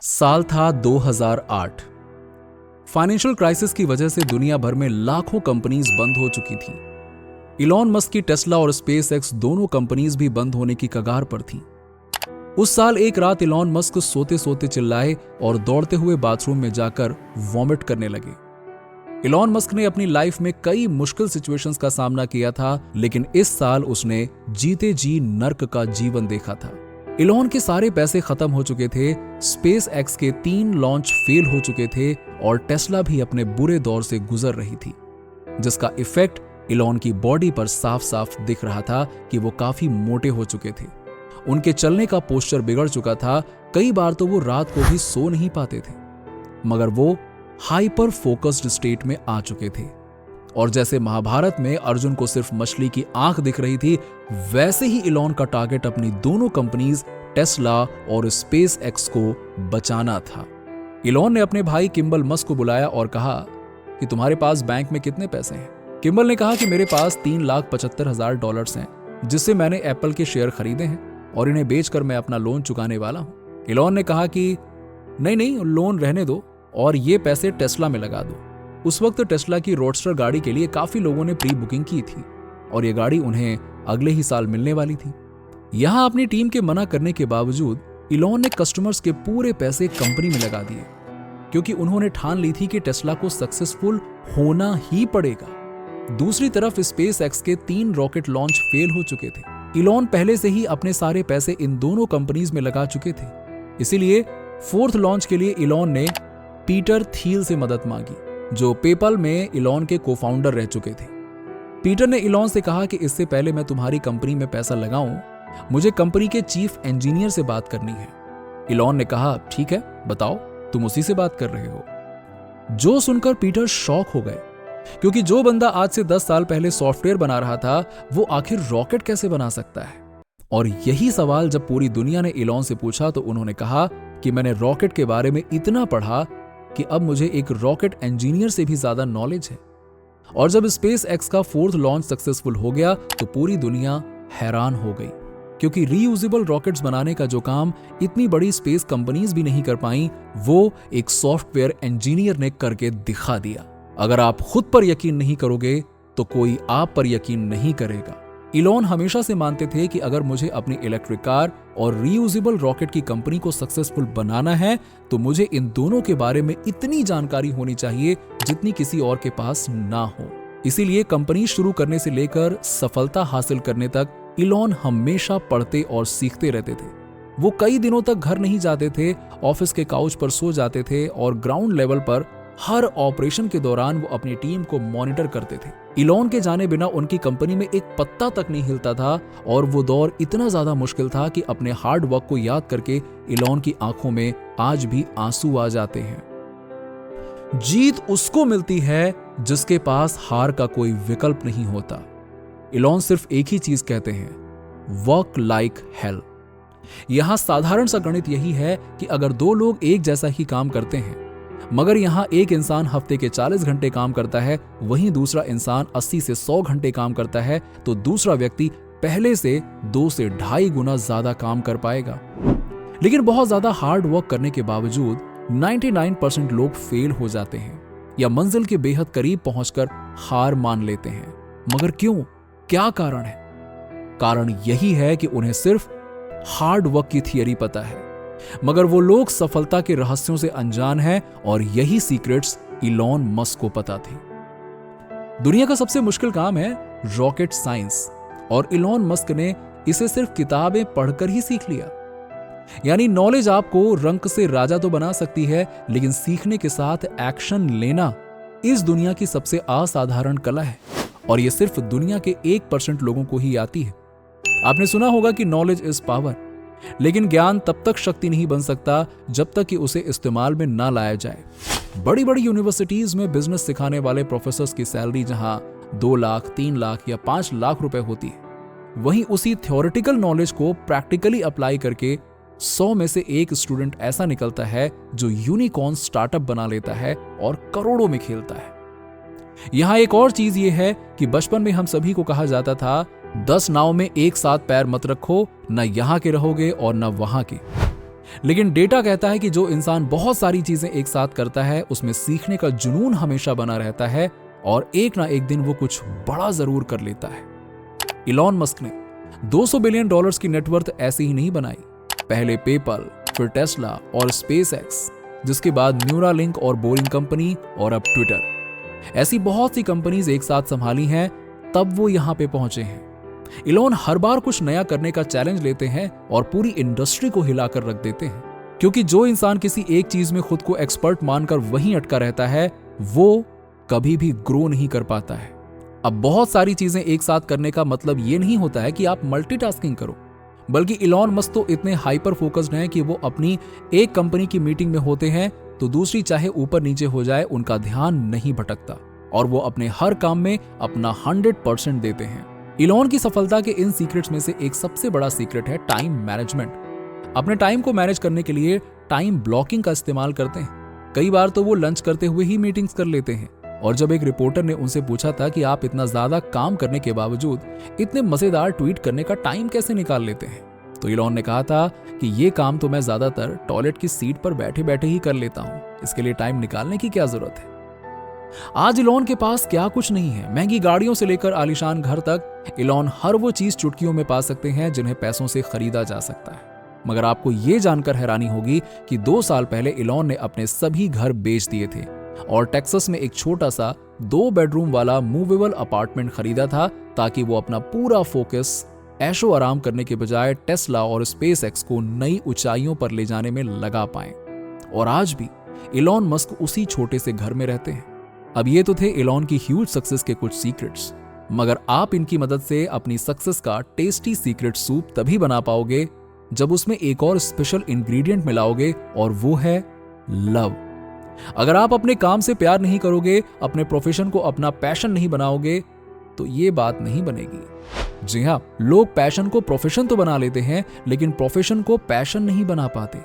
साल था 2008। Financial crisis की वजह से दुनिया भर में लाखों कंपनीज बंद हो चुकी थी। इलॉन मस्क की टेस्ला और स्पेस एक्स दोनों कंपनीज भी बंद होने की कगार पर थी। उस साल एक रात इलॉन मस्क सोते सोते चिल्लाए और दौड़ते हुए बाथरूम में जाकर वॉमिट करने लगे। इलॉन मस्क ने अपनी लाइफ में कई मुश्किल सिचुएशंस का सामना किया था, लेकिन इस साल उसने जीते जी नर्क का जीवन देखा था। इलॉन के सारे पैसे खत्म हो चुके थे, स्पेस एक्स के 3 लॉन्च फेल हो चुके थे और टेस्ला भी अपने बुरे दौर से गुजर रही थी, जिसका इफेक्ट इलॉन की बॉडी पर साफ साफ दिख रहा था कि वो काफी मोटे हो चुके थे। उनके चलने का पोस्चर बिगड़ चुका था, कई बार तो वो रात को भी सो नहीं पाते थे, मगर वो हाइपर फोकस्ड स्टेट में आ चुके थे। और जैसे महाभारत में अर्जुन को सिर्फ मछली की आंख दिख रही थी, वैसे ही इलॉन का टारगेट अपनी दोनों कंपनीज टेस्ला और स्पेस एक्स को बचाना था। इलॉन ने अपने भाई किम्बल मस्क को बुलाया और कहा कि तुम्हारे पास बैंक में कितने पैसे हैं। किम्बल ने कहा कि मेरे पास $3,75,000 हैं, जिससे मैंने एप्पल के शेयर खरीदे हैं और इन्हें बेचकर मैं अपना लोन चुकाने वाला हूं। इलॉन ने कहा कि नहीं, लोन रहने दो और ये पैसे टेस्ला में लगा दो। उस वक्त टेस्ला की रोडस्टर गाड़ी के लिए काफी लोगों ने प्री बुकिंग की थी और ये गाड़ी उन्हें अगले ही साल मिलने वाली थी। यहां अपनी टीम के मना करने के बावजूद इलॉन ने कस्टमर्स के पूरे पैसे कंपनी में लगा दिए, क्योंकि उन्होंने ठान ली थी कि टेस्ला को सक्सेसफुल होना ही पड़ेगा। दूसरी तरफ स्पेस एक्स के 3 रॉकेट लॉन्च फेल हो चुके थे। इलॉन पहले से ही अपने सारे पैसे इन दोनों कंपनीज में लगा चुके थे, इसीलिए 4th लॉन्च के लिए इलॉन ने पीटर थियल से मदद मांगी, जो पेपल में इलॉन के को-फाउंडर रह चुके थे। पीटर ने इलॉन से कहा कि इससे पहले मैं तुम्हारी कंपनी में पैसा लगाऊं, मुझे कंपनी के चीफ इंजीनियर से बात करनी है। इलॉन ने कहा ठीक है, बताओ, तुम उसी से बात कर रहे हो। जो सुनकर पीटर शॉक हो गए, क्योंकि जो बंदा आज से 10 साल पहले सॉफ्टवेयर बना रहा था, वो आखिर रॉकेट कैसे बना सकता है। और यही सवाल जब पूरी दुनिया ने इलॉन से पूछा तो उन्होंने कहा कि मैंने रॉकेट के बारे में इतना पढ़ा कि अब मुझे एक रॉकेट इंजीनियर से भी ज्यादा नॉलेज है। और जब स्पेस एक्स का 4th लॉन्च सक्सेसफुल हो गया तो पूरी दुनिया हैरान हो गई, क्योंकि रीयूजेबल रॉकेट्स बनाने का जो काम इतनी बड़ी स्पेस कंपनीज भी नहीं कर पाई, वो एक सॉफ्टवेयर इंजीनियर ने करके दिखा दिया। अगर आप खुद पर यकीन नहीं करोगे तो कोई आप पर यकीन नहीं करेगा। इलॉन हमेशा से मानते थे कि अगर मुझे अपनी इलेक्ट्रिक कार और रीयूजेबल रॉकेट की कंपनी को सक्सेसफुल बनाना है तो मुझे इन दोनों के बारे में इतनी जानकारी होनी चाहिए जितनी किसी और के पास ना हो। इसीलिए कंपनी शुरू करने से लेकर सफलता हासिल करने तक इलॉन हमेशा पढ़ते और सीखते रहते थे। वो कई दिनों तक घर नहीं जाते थे, ऑफिस के काउच पर सो जाते थे और ग्राउंड लेवल पर हर ऑपरेशन के दौरान वो अपनी टीम को मॉनिटर करते थे। इलॉन के जाने बिना उनकी कंपनी में एक पत्ता तक नहीं हिलता था और वो दौर इतना ज्यादा मुश्किल था कि अपने हार्ड वर्क को याद करके इलॉन की आंखों में आज भी आंसू आ जाते हैं। जीत उसको मिलती है जिसके पास हार का कोई विकल्प नहीं होता। इलॉन सिर्फ एक ही चीज कहते हैं, वर्क लाइक हेल। यहां साधारण सा गणित यही है कि अगर 2 लोग एक जैसा ही काम करते हैं, मगर यहां एक इंसान हफ्ते के 40 घंटे काम करता है, वहीं दूसरा इंसान 80 से 100 घंटे काम करता है, तो दूसरा व्यक्ति पहले से 2 से 2.5 गुना ज्यादा काम कर पाएगा। लेकिन बहुत ज्यादा हार्ड वर्क करने के बावजूद 99% लोग फेल हो जाते हैं या मंजिल के बेहद करीब पहुंचकर हार मान लेते हैं। मगर क्यों? क्या कारण है? कारण यही है कि उन्हें सिर्फ हार्ड वर्क की थियरी पता है, मगर वो लोग सफलता के रहस्यों से अनजान हैं और यही सीक्रेट्स इलॉन मस्क को पता थी। दुनिया का सबसे मुश्किल काम है रॉकेट साइंस, और इलॉन मस्क ने इसे सिर्फ किताबें पढ़कर ही सीख लिया। यानी नॉलेज आपको रंक से राजा तो बना सकती है, लेकिन सीखने के साथ एक्शन लेना इस दुनिया की सबसे असाधारण कला है, और यह सिर्फ दुनिया के 1% लोगों को ही आती है। आपने सुना होगा कि नॉलेज इज पावर, लेकिन ज्ञान तब तक शक्ति नहीं बन सकता जब तक कि उसे इस्तेमाल में ना लाया जाए। बड़ी बड़ी यूनिवर्सिटीज में बिजनेस सिखाने वाले प्रोफेसर्स की सैलरी जहां 2 लाख, 3 लाख या 5 लाख रुपए होती है, वहीं उसी थ्योरेटिकल नॉलेज को प्रैक्टिकली अप्लाई करके 100 में से 1 स्टूडेंट ऐसा निकलता है जो यूनिकॉर्न स्टार्टअप बना लेता है और करोड़ों में खेलता है। यहां एक और चीज ये है कि बचपन में हम सभी को कहा जाता था 10 नाव में एक साथ पैर मत रखो, न यहां के रहोगे और न वहां के। लेकिन डेटा कहता है कि जो इंसान बहुत सारी चीजें एक साथ करता है उसमें सीखने का जुनून हमेशा बना रहता है और एक ना एक दिन वो कुछ बड़ा जरूर कर लेता है। इलॉन मस्क ने $200 बिलियन की नेटवर्थ ऐसे ही नहीं बनाई। पहले पेपल, फिर टेस्ला और स्पेसएक्स, जिसके बाद न्यूरालिंक और बोरिंग कंपनी और अब ट्विटर। ऐसी बहुत सी कंपनीज एक साथ संभाली हैं, तब वो यहां पे पहुंचे हैं। इलॉन हर बार कुछ नया करने का चैलेंज लेते हैं और पूरी इंडस्ट्री को हिलाकर रख देते हैं, क्योंकि जो इंसान किसी एक चीज में खुद को एक्सपर्ट मानकर वहीं अटका रहता है वो कभी भी ग्रो नहीं कर पाता है। अब बहुत सारी चीजें एक साथ करने का मतलब ये नहीं होता है कि आप मल्टीटास्किंग करो, बल्कि इलॉन मस्क तो इतने हाइपर फोकस्ड हैं कि वो अपनी एक कंपनी की मीटिंग में होते हैं तो दूसरी चाहे ऊपर नीचे हो जाए उनका ध्यान नहीं भटकता और वो अपने हर काम में अपना 100% देते हैं। इलॉन की सफलता के इन सीक्रेट्स में से एक सबसे बड़ा सीक्रेट है टाइम मैनेजमेंट। अपने टाइम को मैनेज करने के लिए टाइम ब्लॉकिंग का इस्तेमाल करते हैं। कई बार तो वो लंच करते हुए ही मीटिंग्स कर लेते हैं। और जब एक रिपोर्टर ने उनसे पूछा था कि आप इतना ज्यादा काम करने के बावजूद इतने मजेदार ट्वीट करने का टाइम कैसे निकाल लेते हैं, तो इलॉन ने कहा था कि ये काम तो मैं ज्यादातर टॉयलेट की सीट पर बैठे बैठे ही कर लेता हूं, इसके लिए टाइम निकालने की क्या जरूरत है। आज इलॉन के पास क्या कुछ नहीं है, महंगी गाड़ियों से लेकर आलीशान घर तक इलॉन हर वो चीज चुटकियों में पा सकते हैं जिन्हें पैसों से खरीदा जा सकता है। मगर आपको ये जानकर हैरानी होगी कि 2 साल पहले इलॉन ने अपने सभी घर बेच दिए थे और टेक्सास में एक छोटा सा 2 बेडरूम वाला मूवेबल अपार्टमेंट खरीदा था ताकि वो अपना पूरा फोकस ऐशो आराम करने के बजाय टेस्ला और स्पेसएक्स को नई ऊंचाइयों पर ले जाने में लगा पाएं। और आज भी इलॉन मस्क उसी छोटे से घर में रहते हैं। अब ये तो थे इलॉन की ह्यूज सक्सेस के कुछ सीक्रेट्स, मगर आप इनकी मदद से अपनी सक्सेस का टेस्टी सीक्रेट सूप तभी बना पाओगे जब उसमें एक और स्पेशल इंग्रेडिएंट मिलाओगे और वो है लव। अगर आप अपने काम से प्यार नहीं करोगे, अपने प्रोफेशन को अपना पैशन नहीं बनाओगे, तो ये बात नहीं बनेगी। जी हाँ, लोग पैशन को प्रोफेशन तो बना लेते हैं, लेकिन प्रोफेशन को पैशन नहीं बना पाते।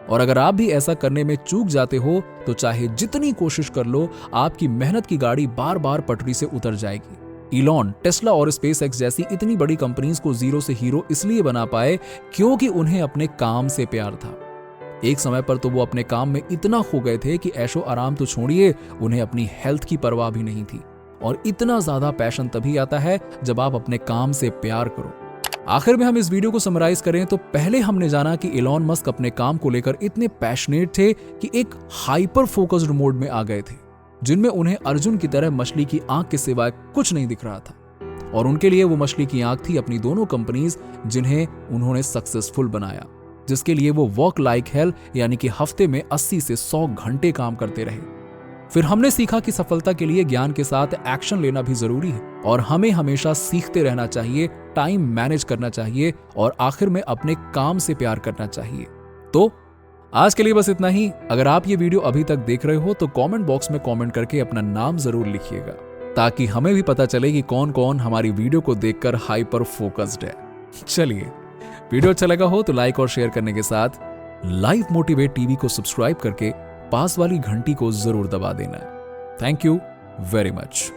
और अगर आप भी ऐसा करने में चूक जाते हो तो चाहे जितनी कोशिश कर लो, आपकी मेहनत की गाड़ी बार बार पटरी से उतर जाएगी। इलॉन, टेस्ला और स्पेसएक्स जैसी इतनी बड़ी कंपनीज को जीरो से हीरो इसलिए बना पाए क्योंकि उन्हें अपने काम से प्यार था। एक समय पर तो वो अपने काम में इतना खो गए थे कि ऐशो आराम तो छोड़िए, उन्हें अपनी हेल्थ की परवाह भी नहीं थी। और इतना ज्यादा पैशन तभी आता है जब आप अपने काम से प्यार करो। आखिर में हम इस वीडियो को समराइज करें तो पहले हमने जाना कि इलॉन मस्क अपने काम को लेकर इतने पैशनेट थे कि एक हाइपर फोकस्ड मोड में आ गए थे, जिनमें उन्हें अर्जुन की तरह मछली की आंख के सिवाय कुछ नहीं दिख रहा था। और उनके लिए वो मछली की आंख थी अपनी दोनों कंपनीज जिन्हें उन्होंने सक्सेसफुल बनाया, जिसके लिए वो वर्क लाइक हेल यानी कि हफ्ते में 80 से 100 घंटे काम करते रहे। फिर हमने सीखा कि सफलता के लिए ज्ञान के साथ एक्शन लेना भी जरूरी है और हमें हमेशा सीखते रहना चाहिए, टाइम मैनेज करना चाहिए और आखिर में अपने काम से प्यार करना चाहिए। तो आज के लिए बस इतना ही। अगर आप ये वीडियो अभी तक देख रहे हो तो कमेंट बॉक्स में कमेंट करके अपना नाम जरूर लिखिएगा, ताकि हमें भी पता चले कि कौन कौन हमारी वीडियो को देखकर हाइपर फोकस्ड है। चलिए, वीडियो अच्छा लगा हो तो लाइक और शेयर करने के साथ लाइफ मोटिवेट टीवी को सब्सक्राइब करके पास वाली घंटी को जरूर दबा देना। Thank you very much.